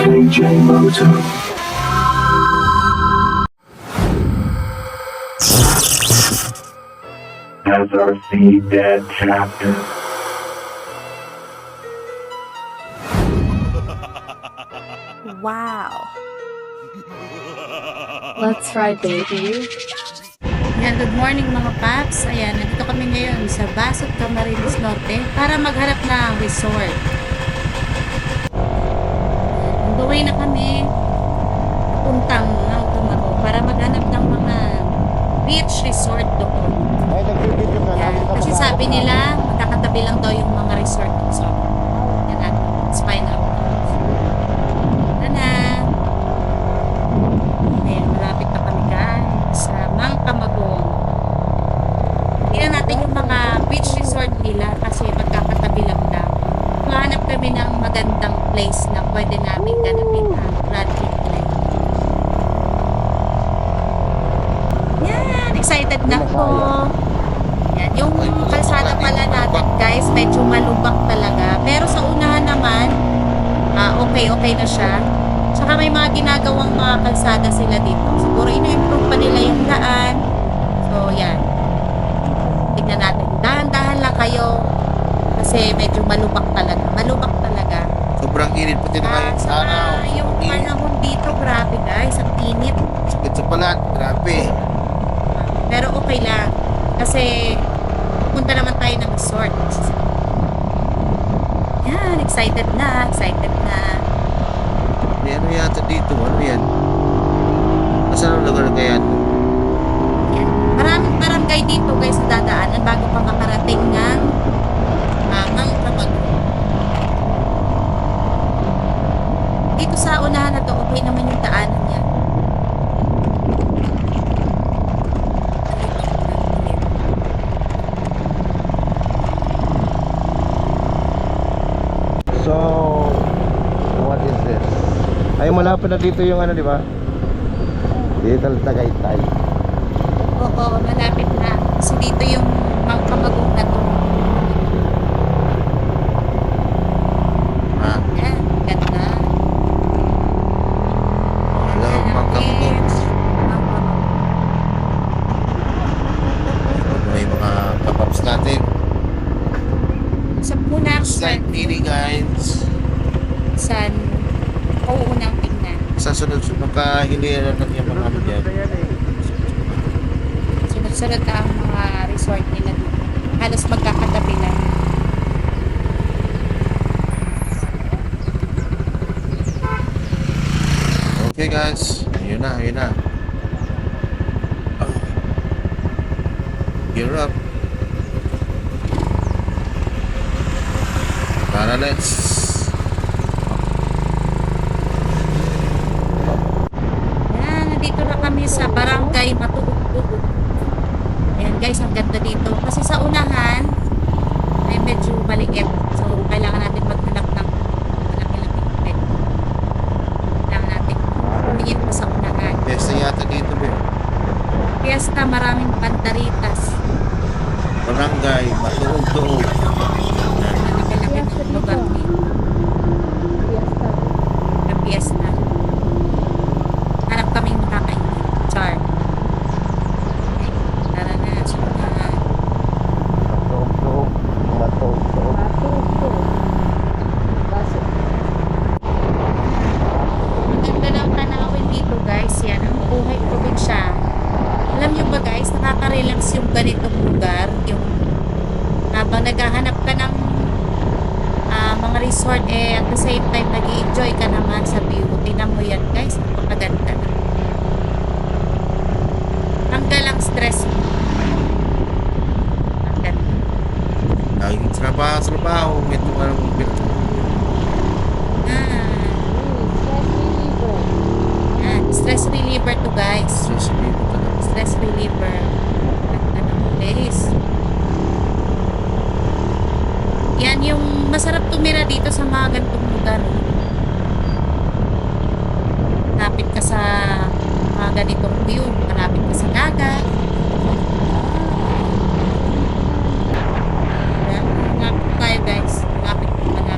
JJ Moto. SRC Dead Chapter. Wow. Let's ride, baby. Yan, good morning mga paps. Ayan, nandito kami ngayon sa Basot, Camarines Norte para maghanap ng resort. On the way na kami papuntang Camaro para maghanap ng mga beach resort doon. Yan, kasi sabi nila magkakatabi lang daw yung mga resort. So, yan natin. Let's find out. Tara na. Ayan, malapit na kami guys sa Mangkamagong. Tingnan natin yung mga beach resort nila kasi magkakatabi lang daw. Mahanap kami ng magandang place na pwede namin ganapin ang Bradley Lake. Yan, excited na ako. Yan, yung kalsada pala natin guys, medyo malubak talaga. Pero sa unahan naman, okay na siya. Tsaka may mga ginagawang mga kalsada sila dito. Siguro ina-improve pa nila yung daan. So, yan. Tignan natin. Dahan-dahan lang kayo. Kasi medyo malubak talaga. Malubak talaga. Sobrang init pati na kayo sa araw. Yung panahon dito, grabe guys. Ang init. Sakit sa balat. Grabe. Pero okay lang. Kasi punta naman tayo ng resort. Yan. Excited na. Excited na. May ano yata dito? Ano yan? Nasaan ang lugar kaya ito? Yan. Maraming barangay dito guys sa dadaanan bago pa makarating ng Mangkamagong. Dito sa unahan na to, okay naman yung daanan niya. So, what is this? Ay, malapit na dito yung ano, di ba? Dito ang Tagaytay. Oo, malapit na. Kasi dito yung Mangkamagong na to. Ah, Yan, ganda. alam ang Mangkamagong. Mangkamagong. May mga kapaps natin. Sa punang Slide mini guys. San unang tingnan. Sa sunod-sunod kahiliran ng yung mga ano dyan. Sunod-sunod ang mga resort nila dito. Halos magkakatabi lang. Okay guys, yun na, yun na. Gear up. Para let's. Yan, nandito na kami sa Barangay Matuog-Tuog. Ayan guys, ang ganda dito. Kasi sa unahan, ay medyo maliit. So, kailangan natin maghanap ng malaki-laking bed. Kailangan natin tumingin pa sa unahan. Yes, yata dito ba? Fiesta, maraming pantaritas. Barangay, matuog-tuog. Malaki-laking lugar dito. Ng fiesta. Hanap kaming makakainin. Char. Okay, tara na. Sunod na. Matuog-tuog. Matuog-tuog. Ang ganda ng tanawin dito guys. Yan ang buhay probinsya. Alam nyo ba guys, nakaka-relax yung ganitong lugar. Yung habang naghahanap ka ng mga resort at the same time nag-i-enjoy ka naman sa view. Tingnan mo yan guys. Napakaganda na. Tanggal ang stress mo. Ang ganda. Lagi trabaho. May tumarang Stress reliever to guys. Stress reliever. Ganda ng place. Yan yung masarap tumira dito sa mga gantong lugar. Malapit ka sa mga ganitong view. Malapit ka sa dagat. Yan, malapit tayo guys. Malapit ka na.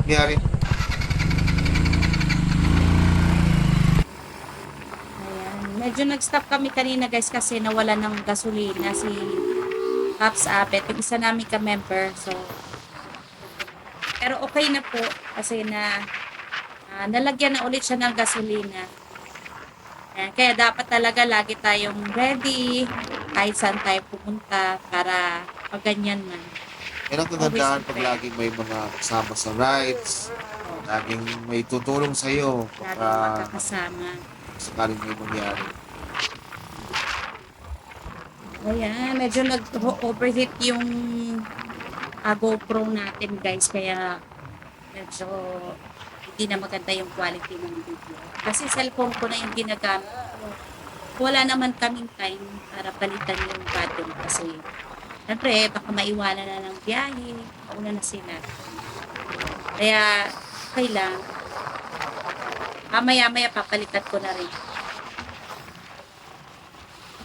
mangyari. Ayan. Medyo nag-stop kami kanina guys kasi nawala ng gasolina si Pops Abet. Yung isa namin ka-member. So, pero okay na po kasi nalagyan na ulit siya ng gasolina. Ayan. Kaya dapat talaga lagi tayong ready kahit saan tayo pumunta para pag ganyan man. Yan ang kagandahan Always pag prepare. laging may mga kasama sa rides, laging may tutulong sa'yo Lagi pagka magkakasama. sakaling may mangyari. Ayan, medyo nag-overheat yung GoPro natin guys. Kaya medyo hindi na maganda yung quality ng video. Kasi cellphone ko na yung ginagamit ko. Wala naman kaming time para palitan yung battery kasi syempre baka maiwanan na ng biyahe. Mauna na sila. Kaya okay lang. Maya papalitan ko na rin.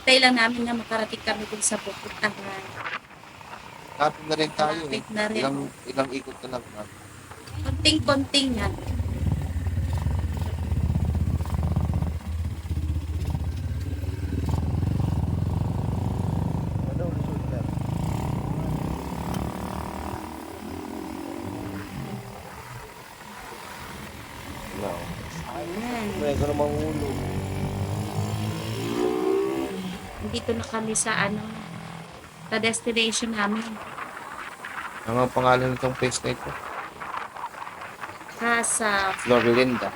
Hintay lang namin na makarating kami dun sa pupuntahan. Kapit na rin tayo eh. Kapit na rin. Ilang ikot na lang. Konting-konting na. Ano result yan? No. Ayan. May ko namang ulo. Dito na kami sa sa destination namin. Ano ang pangalan nitong place na ito? Casa Florinda.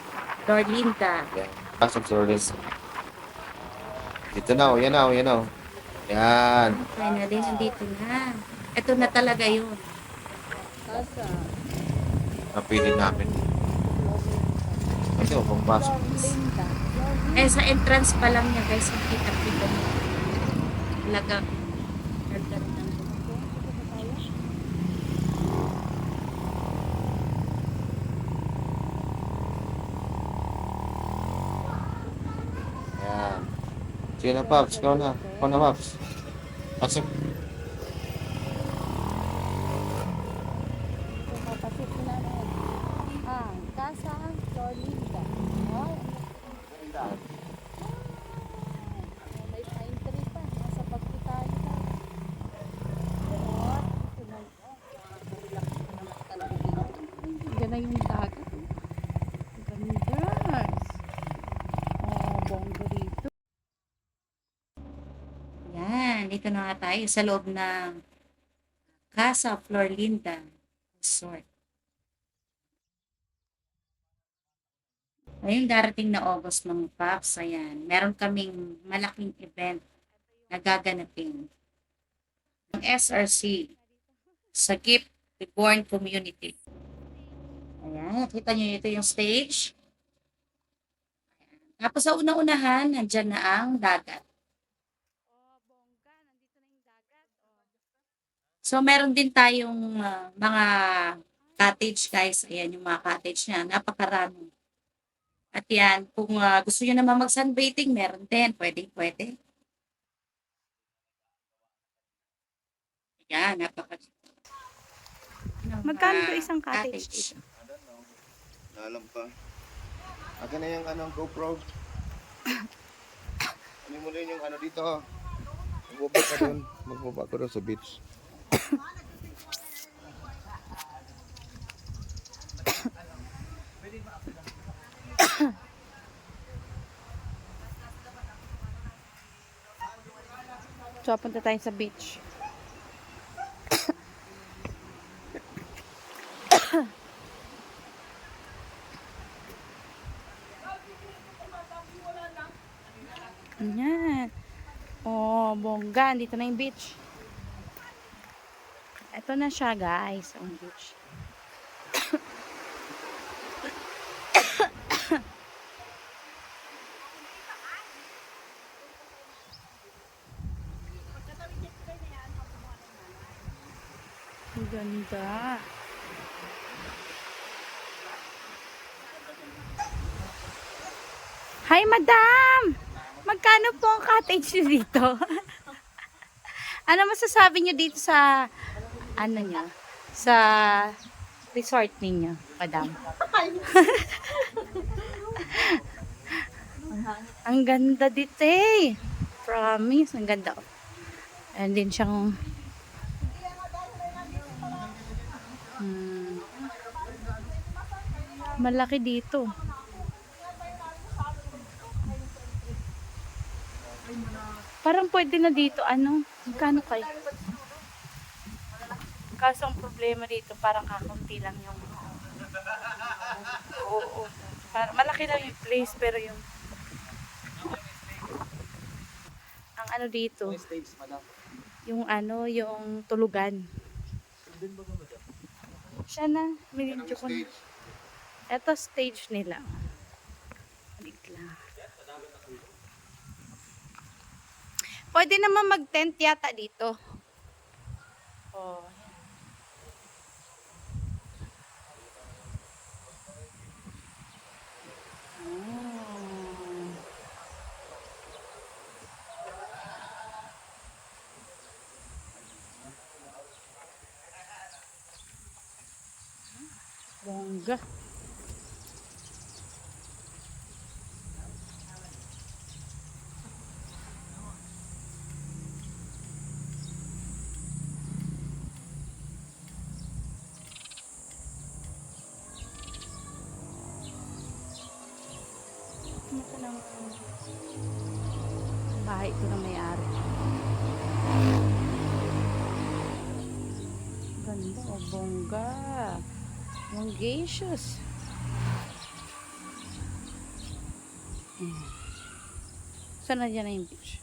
Dorlinda. Yan. Casa Florinda. Dito na, yan na, yan na. Yan. Finally, nandito na. Ito na talaga yun. Napili namin. Ito, pagpasok. Eh, sa entrance pa lang niya, guys, nakita-kita mo. Talagang ganda rin ang Yan. Sige na, Paps. Ikaw na. Ikaw na, Paps. Pasok. Papasok na namin ang Casa Florinda. May pine tree pa. Nasa pagkitayo na. Ganda yung dagat. Ganda. Oh, bongga dito. Yan, dito na nga tayo sa loob ng Casa Florinda Resort. Ngayong darating na August mga Paps, ayan, meron kaming malaking event na gaganapin. Ang SRC sa Gift Reborn Community. Ayan, kita nyo ito yung stage. Ayan. Tapos sa una-unahan, nandyan na ang dagat. So, meron din tayong mga cottage, guys. Ayan, yung mga cottage niya. Napakarami. At yan, kung gusto nyo naman mag-sunbathing, meron din. Pwede. Ayan, Magkano to isang cottage? Alam pa. Akin na yung GoPro. Ano mo rin yung dito. Magbaba ka doon. Magbaba ka doon sa beach. So, punta tayo sa beach. Ayan. Oh, bongga. Dito na yung beach. Ito na siya, guys. Ang beach. Ang ganda. Hi, madam! Magkano po ang cottage niyo dito? Ano masasabi niyo dito sa, ano niya? Sa resort ninyo, madam? Ang ganda dito eh. Promise, ang ganda. And din siyang malaki dito. Parang pwede na dito, ano? Magkano kayo? Kaso ang problema dito, parang kakunti lang yung... Oo. Malaki lang yung place, pero yung... Ang ano dito, yung ano, yung tulugan. Siya na, medyo ko na. Ito stage nila. Bigla. Pwede naman mag-tent yata dito. Oh. Bongga. Ito ng bahay ito na may-ari. Ganda, oh, bongga. Longgacious. Saan na dyan na yung beach?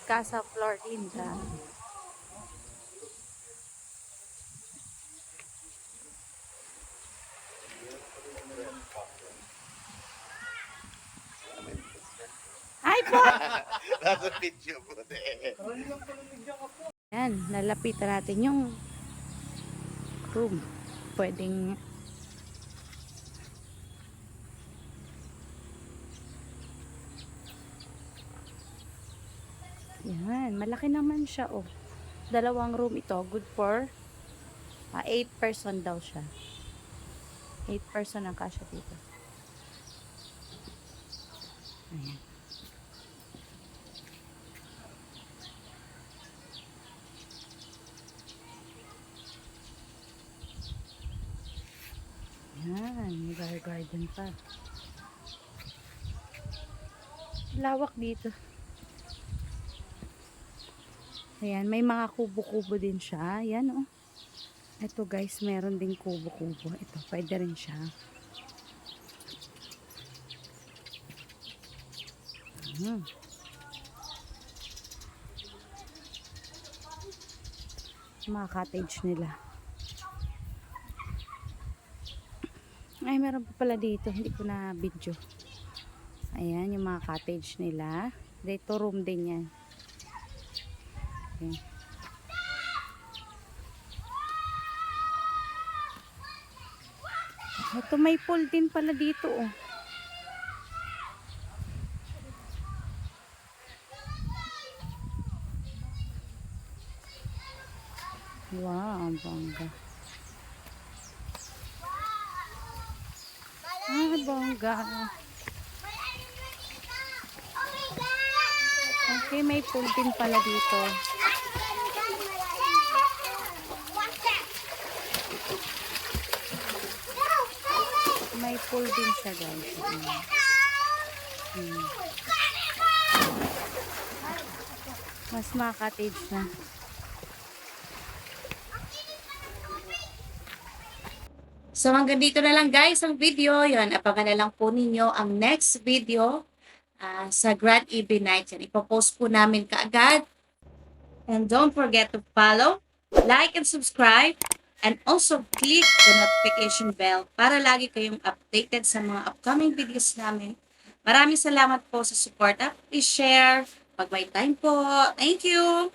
Casa Florinda. Hi po! Nasa video po. Yan, nalapitan natin yung room. Pwedeng yan, malaki naman siya oh. 2 room ito, good for 8 person daw siya. 8 person ang kasya dito. Ayan. Yan, may garden pa. Lawak dito. Ayan, may mga kubo-kubo din siya. Ayan, oh. Ito guys, meron ding kubo-kubo. Ito, pwede rin siya. Mga cottage nila. Ay, meron pa pala dito. Hindi ko na video. Ayan, yung mga cottage nila. Dito room din yan. Okay. Ito may pool din pala dito oh. Wow, ang bongga. Ah, bongga. Okay, may pool din pala dito. May pool din siya guys. Mas mga cottage na. So hanggang dito na lang guys ang video. Yan, abangan na lang po ninyo ang next video sa Grand EB Night. Yan, ipopost po namin kaagad. And don't forget to follow, like, and subscribe. And also click the notification bell para lagi kayong updated sa mga upcoming videos namin. Maraming salamat po sa support at please share pag may time po. Thank you!